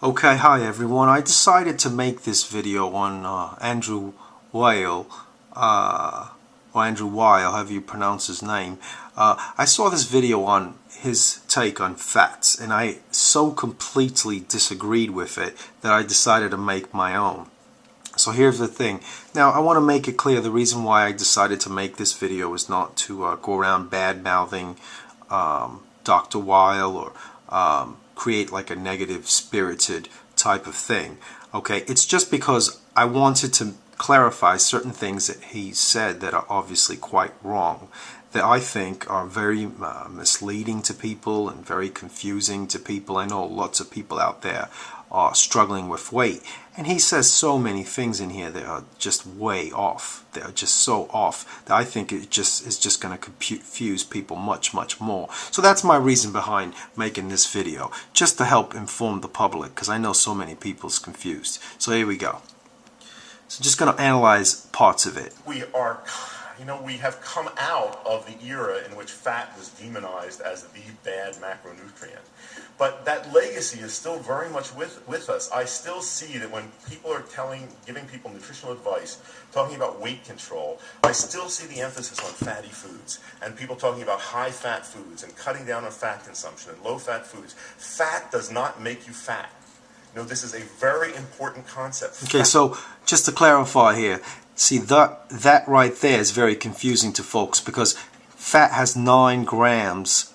Okay, hi everyone. I decided to make this video on Andrew Weil, or Andrew Weil, however you pronounce his name. I saw this video on his take on fats, and I so completely disagreed with it that I decided to make my own. So here's the thing. Now, I want to make it clear the reason why I decided to make this video is not to go around bad-mouthing Dr. Weil or create like a negative spirited type of thing. Okay, it's just because I wanted to clarify certain things that he said that are obviously quite wrong, that I think are very misleading to people and very confusing to people. I know lots of people out there are struggling with weight, and he says so many things in here that are just way off. They are just so off that I think it is just going to confuse people much more. So that's my reason behind making this video, just to help inform the public, because I know so many people's confused. So here we go. So just going to analyze parts of it. We have come out of the era in which fat was demonized as the bad macronutrient. But that legacy is still very much with us. I still see that when people are giving people nutritional advice, talking about weight control, I still see the emphasis on fatty foods and people talking about high-fat foods and cutting down on fat consumption and low-fat foods. Fat does not make you fat. You know, this is a very important concept. Okay, so just to clarify here, see that right there is very confusing to folks, because fat has 9 grams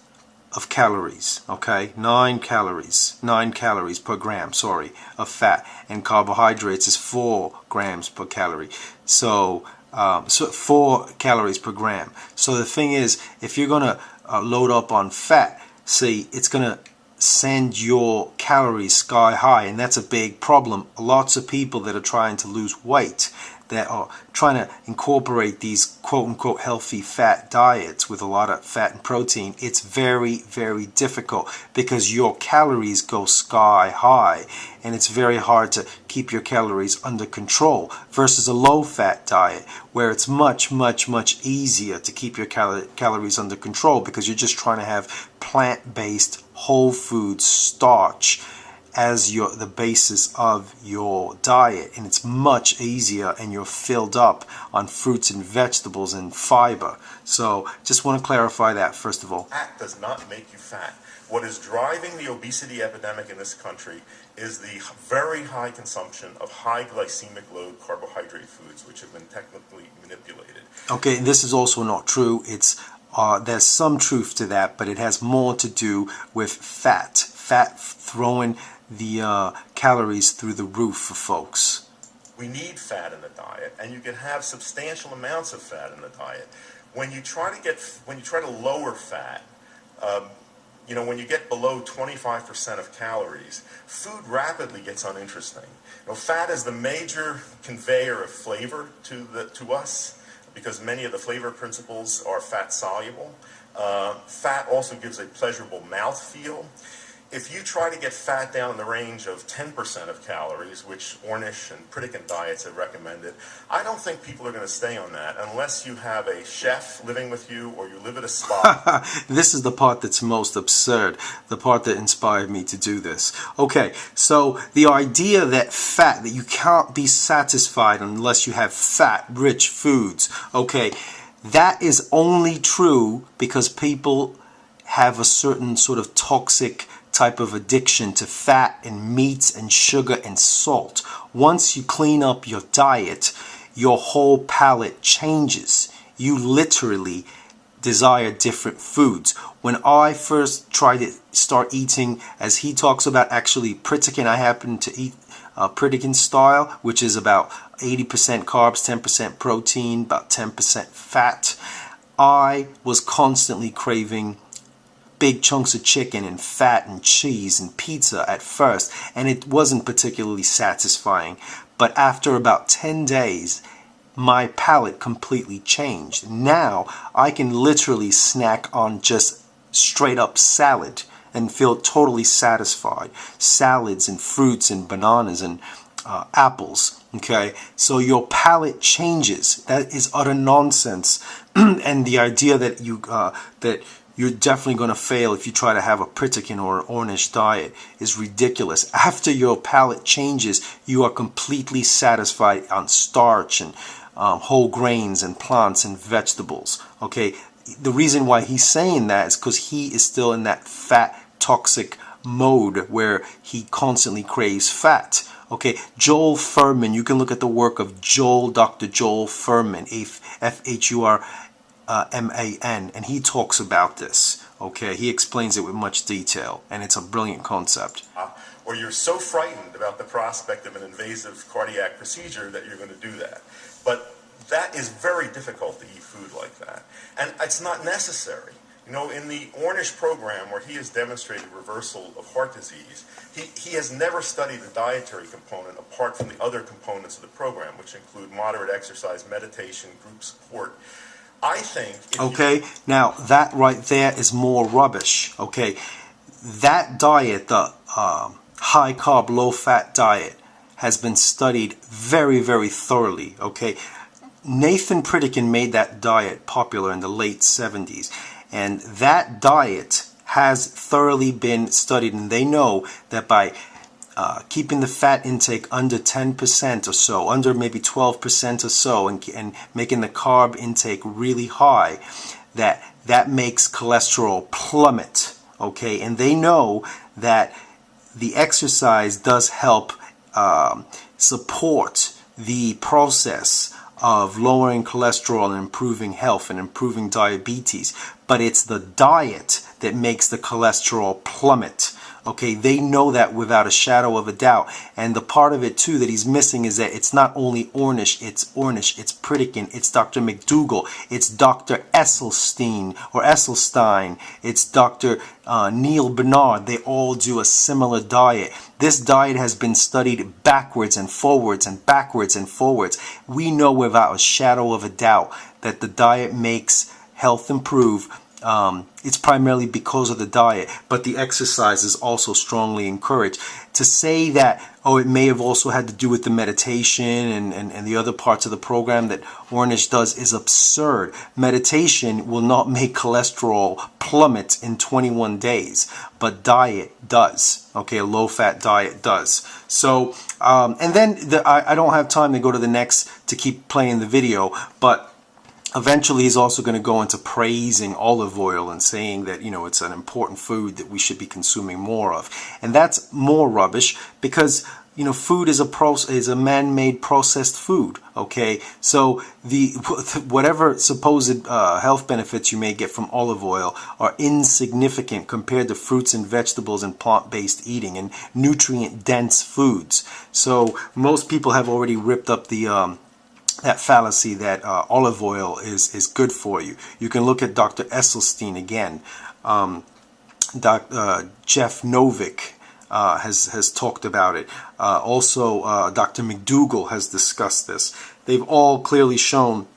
of calories, okay? 9 calories per gram, sorry, of fat, and carbohydrates is 4 grams per calorie. So 4 calories per gram. So the thing is, if you're gonna load up on fat, see, it's gonna send your calories sky high, and that's a big problem. Lots of people that are trying to lose weight, that are trying to incorporate these quote-unquote healthy fat diets with a lot of fat and protein, it's very difficult, because your calories go sky high and it's very hard to keep your calories under control, versus a low-fat diet where it's much easier to keep your calories under control, because you're just trying to have plant-based whole food starch as the basis of your diet, and it's much easier, and you're filled up on fruits and vegetables and fiber. So just want to clarify that first of all. Fat does not make you fat. What is driving the obesity epidemic in this country is the very high consumption of high glycemic load carbohydrate foods, which have been technically manipulated. Okay, this is also not true. It's there's some truth to that, but it has more to do with fat throwing the calories through the roof for folks. We need fat in the diet, and you can have substantial amounts of fat in the diet. When you try to lower fat, when you get below 25% of calories, food rapidly gets uninteresting. Fat is the major conveyor of flavor to us, because many of the flavor principles are fat soluble. Fat also gives a pleasurable mouthfeel. If you try to get fat down in the range of 10% of calories, which Ornish and Pritikin diets have recommended, I don't think people are going to stay on that unless you have a chef living with you or you live at a spa. This is the part that's most absurd, the part that inspired me to do this. Okay, so the idea that you can't be satisfied unless you have fat-rich foods, okay, that is only true because people have a certain sort of toxic type of addiction to fat and meats and sugar and salt. Once you clean up your diet, your whole palate changes. You literally desire different foods. When I first tried to start eating, as he talks about, actually Pritikin, I happen to eat Pritikin style, which is about 80% carbs, 10% protein, about 10% fat. I was constantly craving big chunks of chicken and fat and cheese and pizza at first, and it wasn't particularly satisfying. But after about 10 days, my palate completely changed. Now I can literally snack on just straight up salad and feel totally satisfied. Salads and fruits and bananas and apples. Okay, so your palate changes. That is utter nonsense. And the idea that you're definitely going to fail if you try to have a Pritikin or an Ornish diet. Is ridiculous. After your palate changes, you are completely satisfied on starch and whole grains and plants and vegetables. Okay, the reason why he's saying that is because he is still in that fat toxic mode where he constantly craves fat. Okay, Joel Fuhrman, you can look at the work of Dr. Joel Fuhrman, F-H-U-R-M-A-N, and he talks about this. Okay, he explains it with much detail, and it's a brilliant concept. Or you're so frightened about the prospect of an invasive cardiac procedure that you're going to do that. But that is very difficult to eat food like that. And it's not necessary. You know, in the Ornish program where he has demonstrated reversal of heart disease, he has never studied the dietary component apart from the other components of the program, which include moderate exercise, meditation, group support. I think... Okay, now that right there is more rubbish. Okay, that diet, the high carb, low fat diet, has been studied very, very thoroughly. Okay, Nathan Pritikin made that diet popular in the late 70s, and that diet has thoroughly been studied, and they know that by keeping the fat intake under 10% or so, under maybe 12% or so, and making the carb intake really high, that makes cholesterol plummet. Okay, and they know that the exercise does help support the process of lowering cholesterol and improving health and improving diabetes, but it's the diet that makes the cholesterol plummet. Okay, they know that without a shadow of a doubt. And the part of it too that he's missing is that it's not only Ornish, it's Pritikin, it's Dr. Mcdougall, it's Dr. Esselsyn, it's Dr. Neil Bernard. They all do a similar diet. This diet has been studied backwards and forwards and backwards and forwards. We know without a shadow of a doubt that the diet makes health improve. It's primarily because of the diet, but the exercise is also strongly encouraged. To say that, oh, it may have also had to do with the meditation and the other parts of the program that Ornish does is absurd. Meditation will not make cholesterol plummet in 21 days, but diet does. Okay, a low-fat diet does. So, and then I don't have time to go to the next to keep playing the video, but eventually he's also going to go into praising olive oil and saying that, you know, it's an important food that we should be consuming more of. And that's more rubbish because, you know, food is a man-made processed food. Okay, so whatever supposed health benefits you may get from olive oil are insignificant compared to fruits and vegetables and plant-based eating and nutrient-dense foods. So most people have already ripped up that fallacy that olive oil is good for you. You can look at Dr. Esselsyn again. Jeff Novick has talked about it. Also, Dr. Mcdougall has discussed this. They've all clearly shown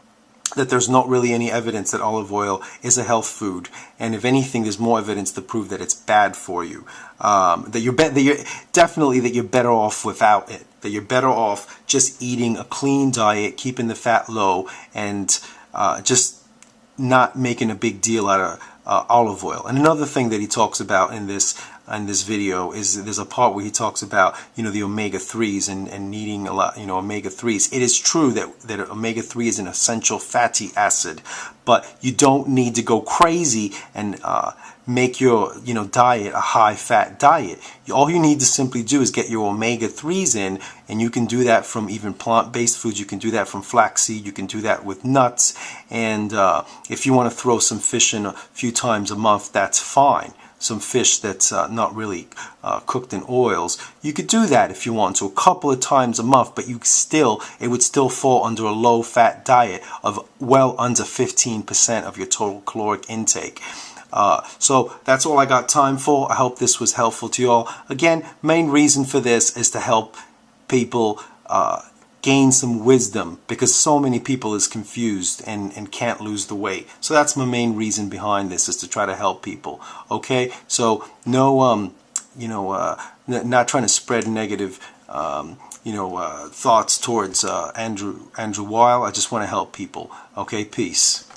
that there's not really any evidence that olive oil is a health food, and if anything, there's more evidence to prove that it's bad for you. That you're better off without it. That you're better off just eating a clean diet, keeping the fat low, and just not making a big deal out of olive oil. And another thing that he talks about in this video is there's a part where he talks about, you know, the omega-3s and needing a lot, you know, omega-3s. It is true that omega-3 is an essential fatty acid, but you don't need to go crazy and make your, you know, diet a high-fat diet. All you need to simply do is get your omega-3s in, and you can do that from even plant-based foods. You can do that from flaxseed. You can do that with nuts. And if you want to throw some fish in a few times a month, that's fine. Some fish that's not really cooked in oils, you could do that if you want to, a couple of times a month, but it would still fall under a low-fat diet of well under 15% of your total caloric intake. So that's all I got time for. I hope this was helpful to you all. Again, main reason for this is to help people gain some wisdom, because so many people is confused and can't lose the weight. So that's my main reason behind this, is to try to help people. Okay, so no not trying to spread negative thoughts towards Andrew Weil. I just want to help people. Okay, peace.